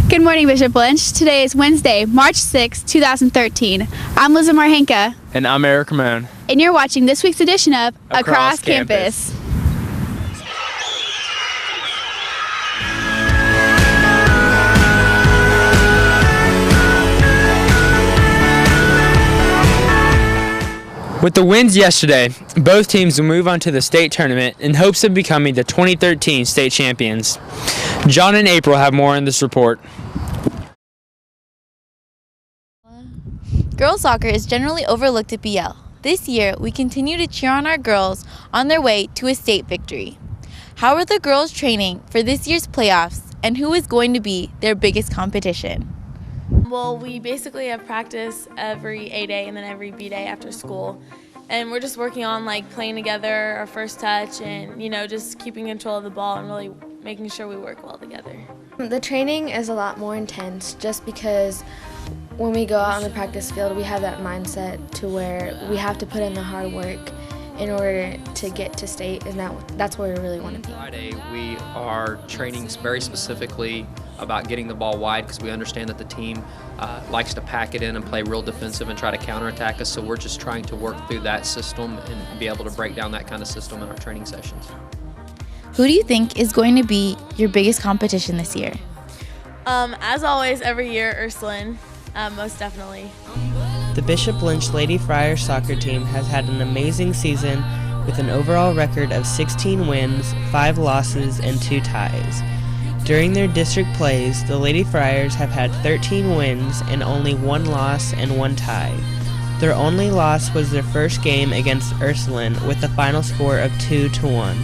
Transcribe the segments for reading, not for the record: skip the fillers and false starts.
Good morning, Bishop Lynch. Today is Wednesday, March 6, 2013. I'm Liza Marhenka. And I'm Eric Ramon. And you're watching this week's edition of Across Campus. With the wins yesterday, both teams will move on to the state tournament in hopes of becoming the 2013 state champions. John and April have more in this report. Girls soccer is generally overlooked at BL. This year, we continue to cheer on our girls on their way to a state victory. How are the girls training for this year's playoffs, and who is going to be their biggest competition? Well, we basically have practice every A day and then every B day after school. And we're just working on playing together, our first touch, and just keeping control of the ball and really making sure we work well together. The training is a lot more intense just because when we go out on the practice field, we have that mindset to where we have to put in the hard work in order to get to state, and that's where we really want to be. Friday, we are training very specifically about getting the ball wide because we understand that the team likes to pack it in and play real defensive and try to counterattack us, so we're just trying to work through that system and be able to break down that kind of system in our training sessions. Who do you think is going to be your biggest competition this year? As always, every year, Ursuline, most definitely. The Bishop Lynch Lady Friars soccer team has had an amazing season with an overall record of 16 wins, 5 losses, and 2 ties. During their district plays, the Lady Friars have had 13 wins and only 1 loss and 1 tie. Their only loss was their first game against Ursuline with a final score of 2-1.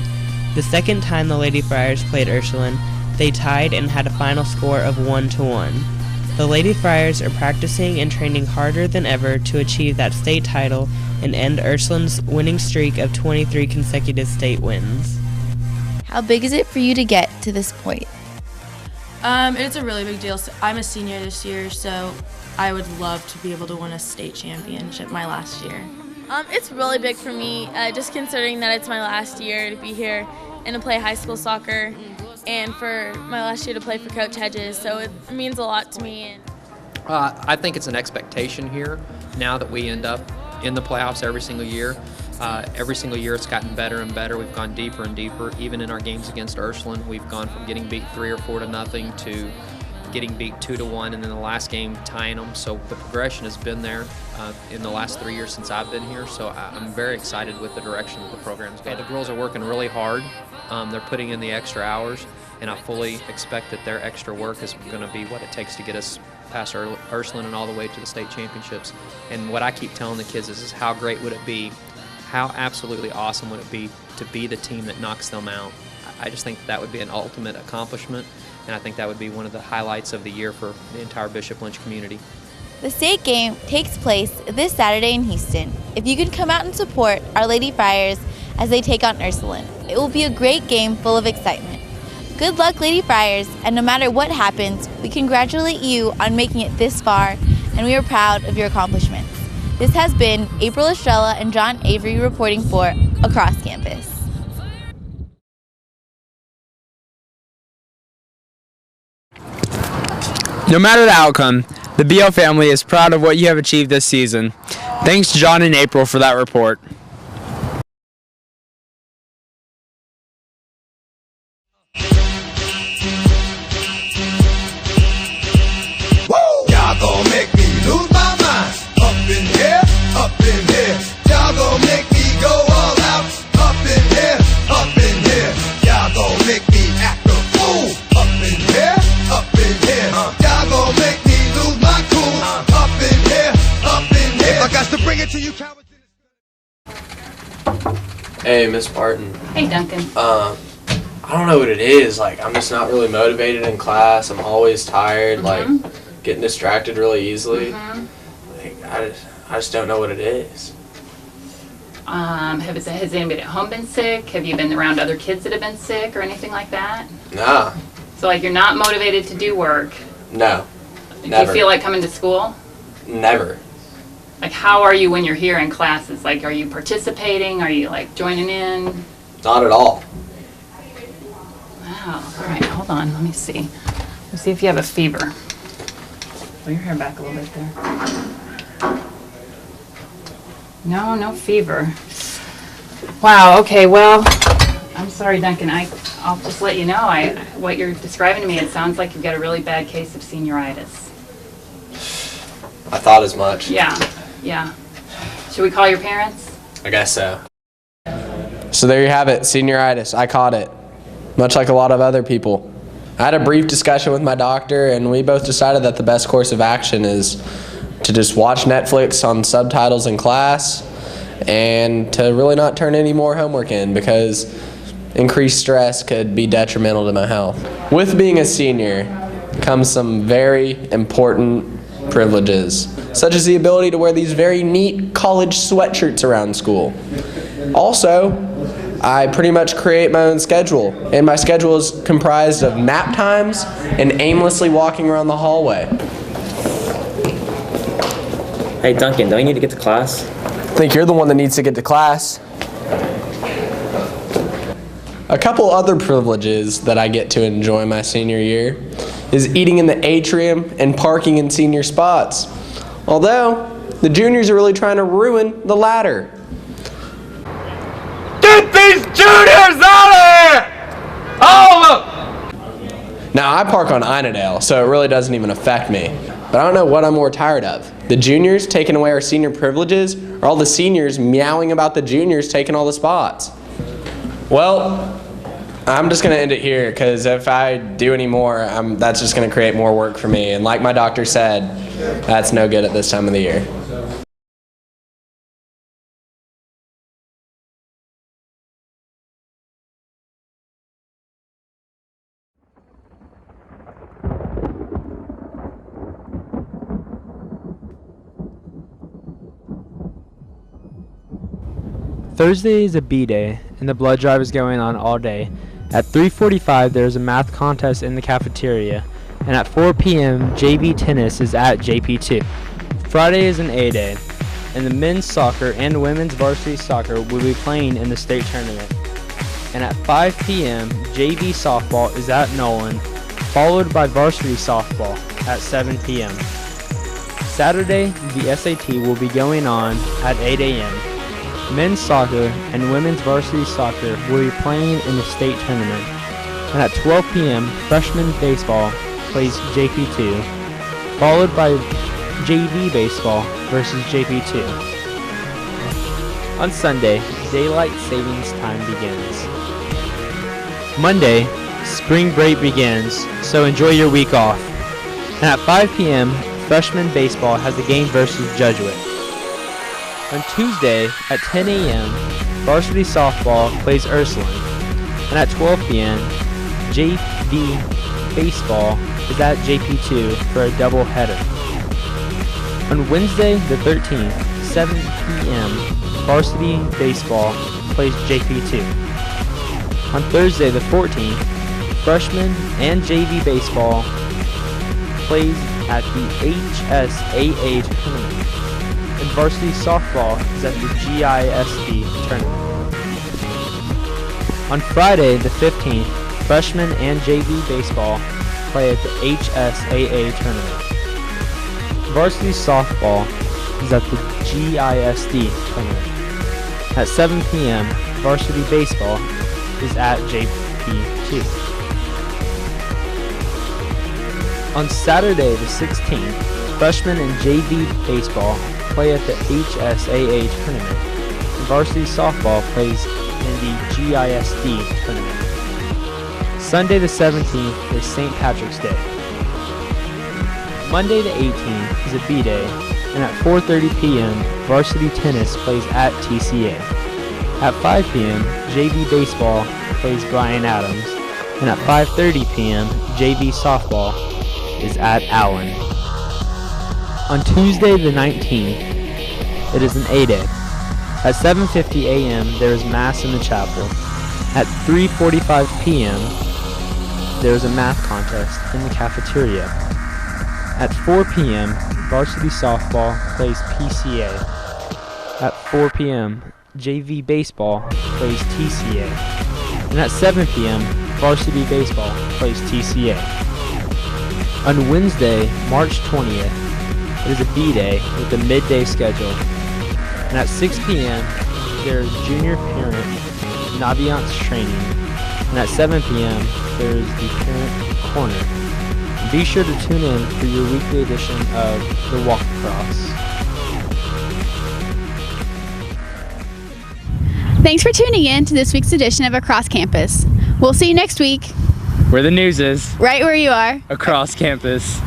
The second time the Lady Friars played Ursuline, they tied and had a final score of 1-1. The Lady Friars are practicing and training harder than ever to achieve that state title and end Ursuline's winning streak of 23 consecutive state wins. How big is it for you to get to this point? It's a really big deal. I'm a senior this year, so I would love to be able to win a state championship my last year. It's really big for me, just considering that it's my last year to be here and to play high school soccer, and for my last year to play for Coach Hedges, so it means a lot to me. I think it's an expectation here now that we end up in the playoffs every single year. Every single year it's gotten better and better. We've gone deeper and deeper. Even in our games against Ursuline, we've gone from getting beat 3 or 4-0 to getting beat 2-1, and then the last game tying them. So the progression has been there in the last 3 years since I've been here. So I'm very excited with the direction that the program's going. The girls are working really hard. They're putting in the extra hours, and I fully expect that their extra work is going to be what it takes to get us past Ursuline and all the way to the state championships. And what I keep telling the kids is how great would it be, how absolutely awesome would it be to be the team that knocks them out. I just think that would be an ultimate accomplishment, and I think that would be one of the highlights of the year for the entire Bishop Lynch community. The state game takes place this Saturday in Houston. If you could come out and support our Lady Friars as they take on Ursuline, it will be a great game full of excitement. Good luck, Lady Friars, and no matter what happens, we congratulate you on making it this far, and we are proud of your accomplishments. This has been April Estrella and John Avery reporting for Across Campus. No matter the outcome, the BL family is proud of what you have achieved this season. Thanks John and April for that report. Y'all gon' make me lose my mind. Up in here, up in here. Y'all gon' make me go all out. Up in here, up in here. Y'all gon' make me act a fool. Up in here, up in here. Y'all gon' make me lose my cool. Up in here, up in here. If I got to bring it to you, cowards. Hey, Miss Barton. Hey, Duncan. I don't know what it is. I'm just not really motivated in class. I'm always tired. Getting distracted really easily. I just don't know what it is. Has anybody at home been sick? Have you been around other kids that have been sick or anything like that? Nah. So you're not motivated to do work? No. Do Never. you feel like coming to school? Never. How are you when you're here in classes? Are you participating? Are you joining in? Not at all. Wow. All right, hold on. Let me see. Let's see if you have a fever. Pull your hair back a little bit there. No fever. Wow, okay, well, I'm sorry, Duncan. I'll just let you know, what you're describing to me, it sounds like you've got a really bad case of senioritis. I thought as much. Yeah. Should we call your parents? I guess so. So there you have it, senioritis. I caught it, much like a lot of other people. I had a brief discussion with my doctor, and we both decided that the best course of action is to just watch Netflix on subtitles in class and to really not turn any more homework in, because increased stress could be detrimental to my health. With being a senior comes some very important privileges, such as the ability to wear these very neat college sweatshirts around school. Also, I pretty much create my own schedule, and my schedule is comprised of nap times and aimlessly walking around the hallway. Hey Duncan, don't you need to get to class? I think you're the one that needs to get to class. A couple other privileges that I get to enjoy my senior year is eating in the atrium and parking in senior spots. Although, the juniors are really trying to ruin the latter. Get these juniors out of here! All of them! Now, I park on Einadale, so it really doesn't even affect me. But I don't know what I'm more tired of. The juniors taking away our senior privileges, or all the seniors meowing about the juniors taking all the spots? Well, I'm just going to end it here, because if I do any more, that's just going to create more work for me. And like my doctor said, that's no good at this time of the year. Thursday is a B-day, and the blood drive is going on all day. At 3:45, there is a math contest in the cafeteria, and at 4 p.m., JV tennis is at JP2. Friday is an A-day, and the men's soccer and women's varsity soccer will be playing in the state tournament. And at 5 p.m., JV softball is at Nolan, followed by varsity softball at 7 p.m. Saturday, the SAT will be going on at 8 a.m. Men's soccer and women's varsity soccer will be playing in the state tournament. And at 12 p.m., freshman baseball plays JP2, followed by JV baseball versus JP2. On Sunday, daylight savings time begins. Monday, spring break begins, so enjoy your week off. And at 5 p.m., freshman baseball has a game versus Jesuit. On Tuesday at 10 a.m., varsity softball plays Ursuline, and at 12 p.m., JV baseball is at JP2 for a doubleheader. On Wednesday the 13th, 7 p.m., varsity baseball plays JP2. On Thursday the 14th, freshman and JV baseball plays at the HSAA tournament. And varsity softball is at the GISD tournament. On Friday, the 15th, freshman and JV baseball play at the HSAA tournament. Varsity softball is at the GISD tournament. At 7 p.m., varsity baseball is at JP2. On Saturday, the 16th, freshman and JV baseball play at the HSAA tournament. And varsity softball plays in the GISD tournament. Sunday the 17th is St. Patrick's Day. Monday the 18th is a B-day, and at 4:30 p.m. varsity tennis plays at TCA. At 5 p.m. JV baseball plays Bryan Adams, and at 5:30 p.m. JV softball is at Allen. On Tuesday the 19th, it is an A-day. At 7:50 a.m. there is Mass in the chapel. At 3:45 p.m. there is a math contest in the cafeteria. At 4 p.m. varsity softball plays PCA. At 4 p.m. JV baseball plays TCA. And at 7 p.m. varsity baseball plays TCA. On Wednesday, March 20th, it is a B-Day with a midday schedule. And at 6 p.m., there is junior parent Naviance training. And at 7 p.m., there is the parent corner. Be sure to tune in for your weekly edition of the Walk Across. Thanks for tuning in to this week's edition of Across Campus. We'll see you next week. Where the news is. Right where you are. Across campus.